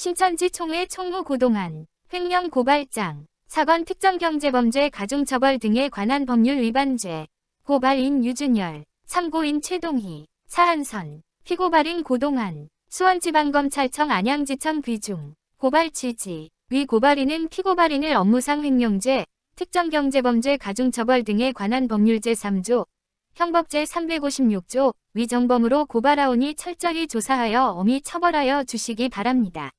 신천지 총회 총무 고동한, 횡령 고발장, 사건 특정경제범죄 가중처벌 등에 관한 법률 위반죄, 고발인 유준열, 참고인 최동희, 사한선, 피고발인 고동한, 수원지방검찰청 안양지청 귀중, 고발 취지, 위 고발인은 피고발인을 업무상 횡령죄, 특정경제범죄 가중처벌 등에 관한 법률 제3조, 형법 제356조, 위정범으로 고발하오니 철저히 조사하여 엄히 처벌하여 주시기 바랍니다.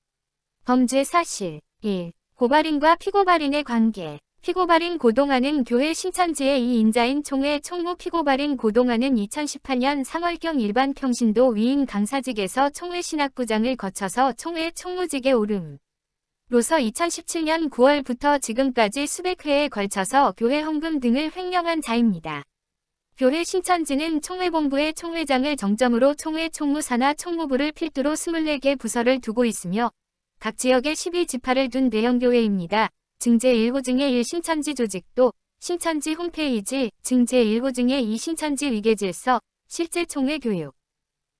범죄 사실 1. 고발인과 피고발인의 관계. 피고발인 고동한은 교회 신천지의 2인자인 총회 총무. 피고발인 고동한은 2018년 3월경 일반 평신도 위인 강사직에서 총회 신학부장을 거쳐서 총회 총무직에 오름. 로서 2017년 9월부터 지금까지 수백 회에 걸쳐서 교회 헌금 등을 횡령한 자입니다. 교회 신천지는 총회본부의 총회장을 정점으로 총회 총무사나 총무부를 필두로 24개 부서를 두고 있으며 각 지역에 12지파를 둔 대형교회입니다. 증제 1호 중에 1 신천지 조직도, 신천지 홈페이지, 증제 1호 중에 2 신천지 위계질서, 실제 총회 교육.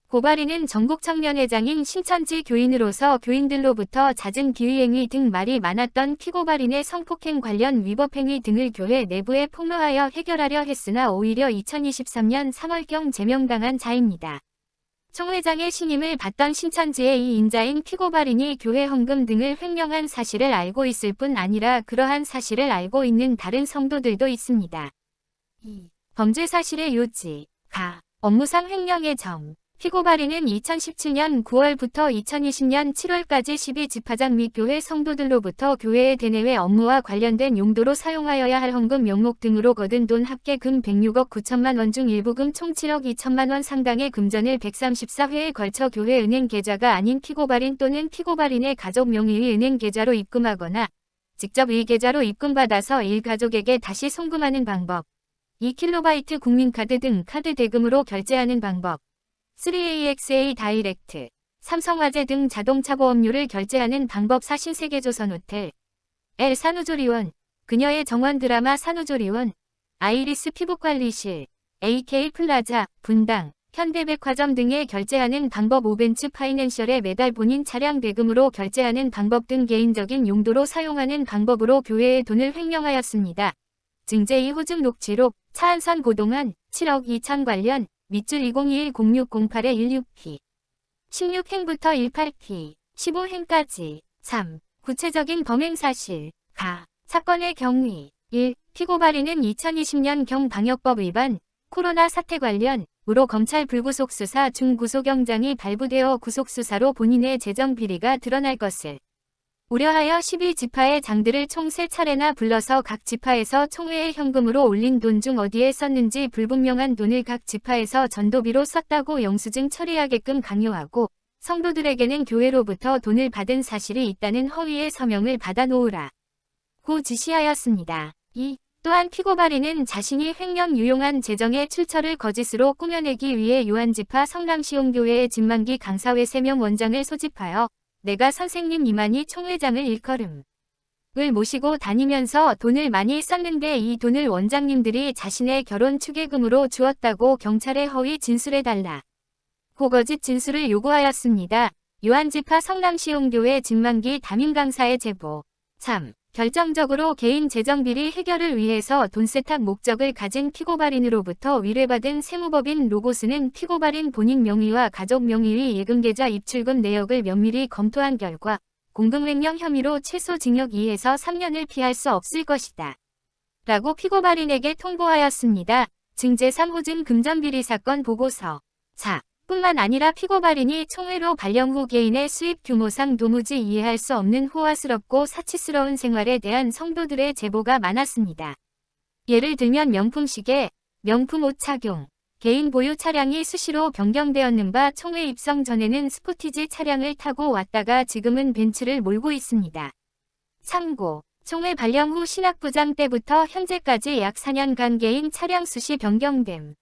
고발인은 전국청년회장인 신천지 교인으로서 교인들로부터 잦은 비위행위 등 말이 많았던 피고발인의 성폭행 관련 위법행위 등을 교회 내부에 폭로하여 해결하려 했으나 오히려 2023년 3월경 제명당한 자입니다. 총회장의 신임을 받던 신천지의 2인자인 피고발인이 교회 헌금 등을 횡령한 사실을 알고 있을 뿐 아니라 그러한 사실을 알고 있는 다른 성도들도 있습니다. 2. 범죄 사실의 요지, 가, 업무상 횡령의 점. 피고발인은 2017년 9월부터 2020년 7월까지 12지파장 및 교회 성도들로부터 교회의 대내외 업무와 관련된 용도로 사용하여야 할 헌금 명목 등으로 거둔 돈 합계 금 106억 9천만 원 중 일부 금 총 7억 2천만 원 상당의 금전을 134회에 걸쳐 교회 은행 계좌가 아닌 피고발인 또는 피고발인의 가족 명의의 은행 계좌로 입금하거나 직접 이 계좌로 입금받아서 일가족에게 다시 송금하는 방법, 2KB 국민카드 등 카드 대금으로 결제하는 방법, 3AXA 다이렉트, 삼성화재 등 자동차 보험료를 결제하는 방법. 사신세계조선호텔, L 산후조리원, 그녀의 정원 드라마 산후조리원, 아이리스 피부관리실, AK 플라자, 분당, 현대백화점 등에 결제하는 방법. 오벤츠 파이낸셜에 매달 본인 차량 대금으로 결제하는 방법 등 개인적인 용도로 사용하는 방법으로 교회의 돈을 횡령하였습니다. 증제 2 호증 녹취록, 차한선 고동한, 7억 2천 관련, 밑줄 2021-0608-16P 16행부터 18P 15행까지 3. 구체적인 범행사실 가. 사건의 경위 1. 피고발인은 2020년경 방역법 위반, 코로나 사태 관련으로 검찰 불구속 수사 중 구속영장이 발부되어 구속수사로 본인의 재정 비리가 드러날 것을 우려하여 12지파의 장들을 총 3차례나 불러서 각 지파에서 총회에 현금으로 올린 돈 중 어디에 썼는지 불분명한 돈을 각 지파에서 전도비로 썼다고 영수증 처리하게끔 강요하고 성도들에게는 교회로부터 돈을 받은 사실이 있다는 허위의 서명을 받아 놓으라 고 지시하였습니다. 2. 또한 피고발인은 자신이 횡령 유용한 재정의 출처를 거짓으로 꾸며내기 위해 요한지파 성남시용교회의 진만기 강사회 3명 원장을 소집하여 내가 선생님 이만희 총회장을 일컬음을 모시고 다니면서 돈을 많이 썼는데 이 돈을 원장님들이 자신의 결혼 축의금으로 주었다고 경찰에 허위 진술해달라 고 거짓 진술을 요구하였습니다. 요한지파 성남시용교회 진만기 담임 강사의 제보 3. 결정적으로 개인 재정비리 해결을 위해서 돈 세탁 목적을 가진 피고발인으로부터 위례받은 세무법인 로고스는 피고발인 본인 명의와 가족 명의의 예금계좌 입출금 내역을 면밀히 검토한 결과 공금횡령 혐의로 최소 징역 2에서 3년을 피할 수 없을 것이다 라고 피고발인에게 통보하였습니다. 증제 3호증 금전비리 사건 보고서 4. 뿐만 아니라 피고발인이 총회로 발령 후 개인의 수입 규모상 도무지 이해할 수 없는 호화스럽고 사치스러운 생활에 대한 성도들의 제보가 많았습니다. 예를 들면 명품 시계, 명품 옷 착용, 개인 보유 차량이 수시로 변경되었는 바 총회 입성 전에는 스포티지 차량을 타고 왔다가 지금은 벤츠를 몰고 있습니다. 참고, 총회 발령 후 신학부장 때부터 현재까지 약 4년간 개인 차량 수시 변경됨.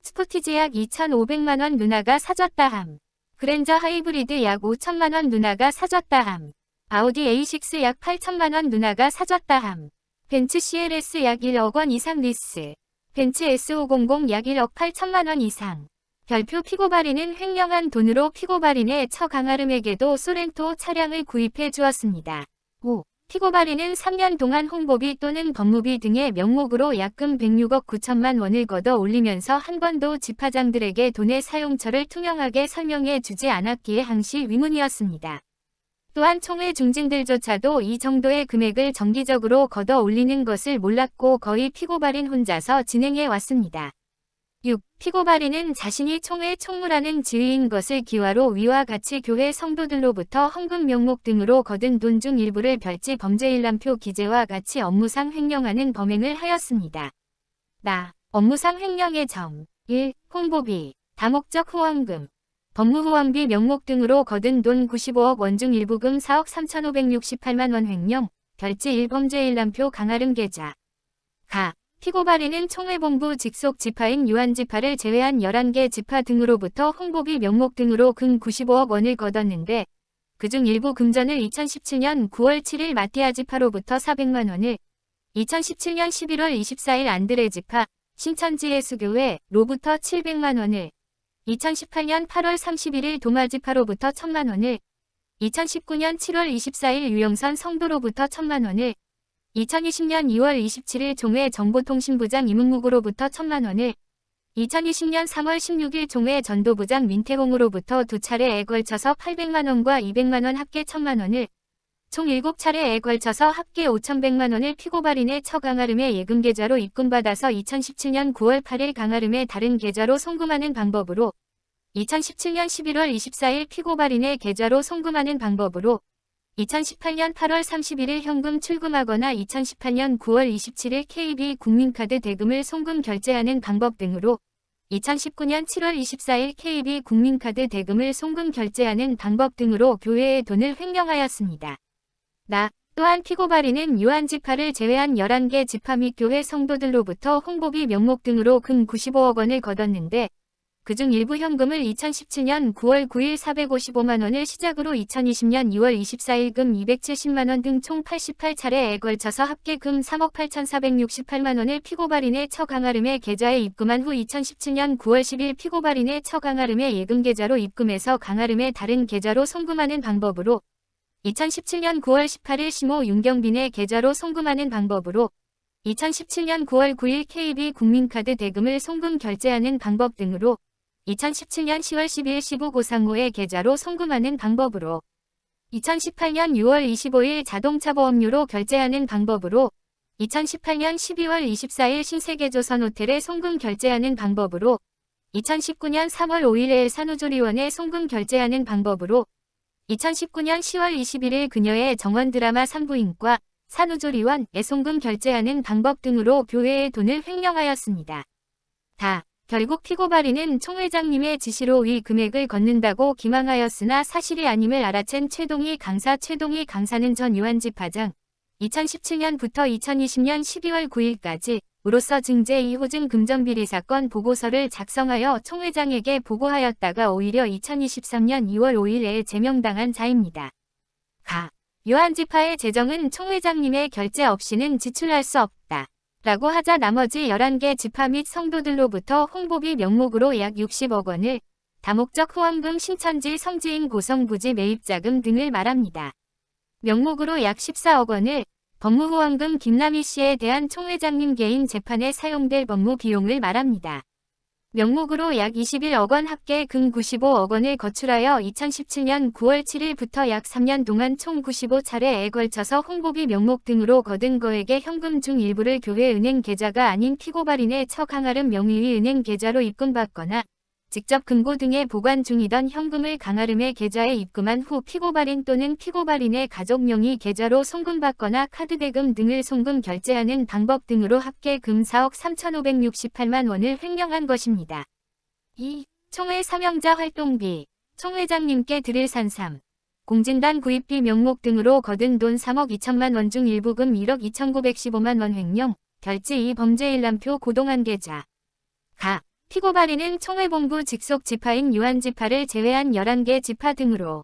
스포티지 약 2,500만원 누나가 사줬다 함. 그랜저 하이브리드 약 5천만원 누나가 사줬다 함. 아우디 A6 약 8천만원 누나가 사줬다 함. 벤츠 CLS 약 1억 원 이상 리스. 벤츠 S500 약 1억 8천만원 이상. 별표 피고발인은 횡령한 돈으로 피고발인의 처 강아름에게도 소렌토 차량을 구입해 주었습니다. 5. 피고발인은 3년 동안 홍보비 또는 법무비 등의 명목으로 약금 106억 9천만 원을 걷어 올리면서 한 번도 집화장들에게 돈의 사용처를 투명하게 설명해 주지 않았기에 항시 위문이었습니다. 또한 총회 중진들조차도 이 정도의 금액을 정기적으로 걷어 올리는 것을 몰랐고 거의 피고발인 혼자서 진행해 왔습니다. 6. 피고발인은 자신이 총회 총무라는 지위인 것을 기화로 위와 같이 교회 성도들로부터 헌금 명목 등으로 거둔 돈 중 일부를 별지 범죄일람표 기재와 같이 업무상 횡령하는 범행을 하였습니다. 업무상 횡령의 점 1. 홍보비, 다목적 후원금, 법무후원비 명목 등으로 거둔 돈 95억 원 중 일부금 4억 3,568만 원 횡령, 별지 1범죄일람표 강아름 계좌. 피고발인은 총회본부 직속 지파인 유한지파를 제외한 11개 지파 등으로부터 홍보비 명목 등으로 금 95억 원을 거뒀는데 그중 일부 금전을 2017년 9월 7일 마티아 지파로부터 400만 원을, 2017년 11월 24일 안드레 지파, 신천지 예수교회로부터 700만 원을, 2018년 8월 31일 도마 지파로부터 1000만 원을, 2019년 7월 24일 유영선 성도로부터 1000만 원을, 2020년 2월 27일 종회 정보통신부장 이문묵으로부터 1000만 원을, 2020년 3월 16일 종회 전도부장 민태홍으로부터 2차례에 걸쳐서 800만 원과 200만 원 합계 1000만 원을, 총 7차례에 걸쳐서 합계 5100만 원을 피고발인의 처 강아름의 예금 계좌로 입금받아서 2017년 9월 8일 강아름의 다른 계좌로 송금하는 방법으로, 2017년 11월 24일 피고발인의 계좌로 송금하는 방법으로, 2018년 8월 31일 현금 출금하거나 2018년 9월 27일 KB 국민카드 대금을 송금 결제하는 방법 등으로 2019년 7월 24일 KB 국민카드 대금을 송금 결제하는 방법 등으로 교회의 돈을 횡령하였습니다. 또한 피고발인은 유한지파를 제외한 11개 지파 및 교회 성도들로부터 홍보비 명목 등으로 금 95억 원을 거뒀는데 그중 일부 현금을 2017년 9월 9일 455만 원을 시작으로 2020년 2월 24일 금 270만 원 등 총 88차례에 걸쳐서 합계 금 3억 8,468만 원을 피고발인의 처 강아름의 계좌에 입금한 후 2017년 9월 10일 피고발인의 처 강아름의 예금 계좌로 입금해서 강아름의 다른 계좌로 송금하는 방법으로, 2017년 9월 18일 시모 윤경빈의 계좌로 송금하는 방법으로, 2017년 9월 9일 KB 국민카드 대금을 송금 결제하는 방법 등으로, 2017년 10월 10일 시부 고상호의 계좌로 송금하는 방법으로, 2018년 6월 25일 자동차보험료로 결제하는 방법으로, 2018년 12월 24일 신세계조선호텔에 송금 결제하는 방법으로, 2019년 3월 5일에 산후조리원에 송금 결제하는 방법으로, 2019년 10월 21일 그녀의 정원드라마 산부인과 산후조리원에 송금 결제하는 방법 등으로 교회의 돈을 횡령하였습니다. 결국 피고발인은 총회장님의 지시로 위 금액을 걷는다고 기망하였으나 사실이 아님을 알아챈 최동희 강사는 전 유한지파장 2017년부터 2020년 12월 9일까지 으로서 증제 2호증 금전비리 사건 보고서를 작성하여 총회장에게 보고하였다가 오히려 2023년 2월 5일에 제명당한 자입니다. 유한지파의 재정은 총회장님의 결재 없이는 지출할 수 없다. 라고 하자 나머지 11개 지파 및 성도들로부터 홍보비 명목으로 약 60억 원을, 다목적 후원금 신천지 성지인 고성부지 매입자금 등을 말합니다. 명목으로 약 14억 원을, 법무후원금 김남희 씨에 대한 총회장님 개인 재판에 사용될 법무 비용을 말합니다. 명목으로 약 21억 원 합계 금 95억 원을 거출하여 2017년 9월 7일부터 약 3년 동안 총 95차례에 걸쳐서 홍보비 명목 등으로 거둔 거액의 현금 중 일부를 교회 은행 계좌가 아닌 피고발인의 처 강아름 명의의 은행 계좌로 입금받거나 직접 금고 등에 보관 중이던 현금을 강아름의 계좌에 입금한 후 피고발인 또는 피고발인의 가족 명의 계좌로 송금받거나 카드대금 등을 송금 결제하는 방법 등으로 합계 금 4억 3,568만 원을 횡령한 것입니다. 2. 총회 사명자 활동비, 총회장님께 드릴 산삼, 공진단 구입비 명목 등으로 거둔 돈 3억 2천만 원 중 일부 금 1억 2,915만 원 횡령, 별지 2 범죄일람표 고동한 계좌. 피고발인은 총회본부 직속 지파인 유한지파를 제외한 11개 지파 등으로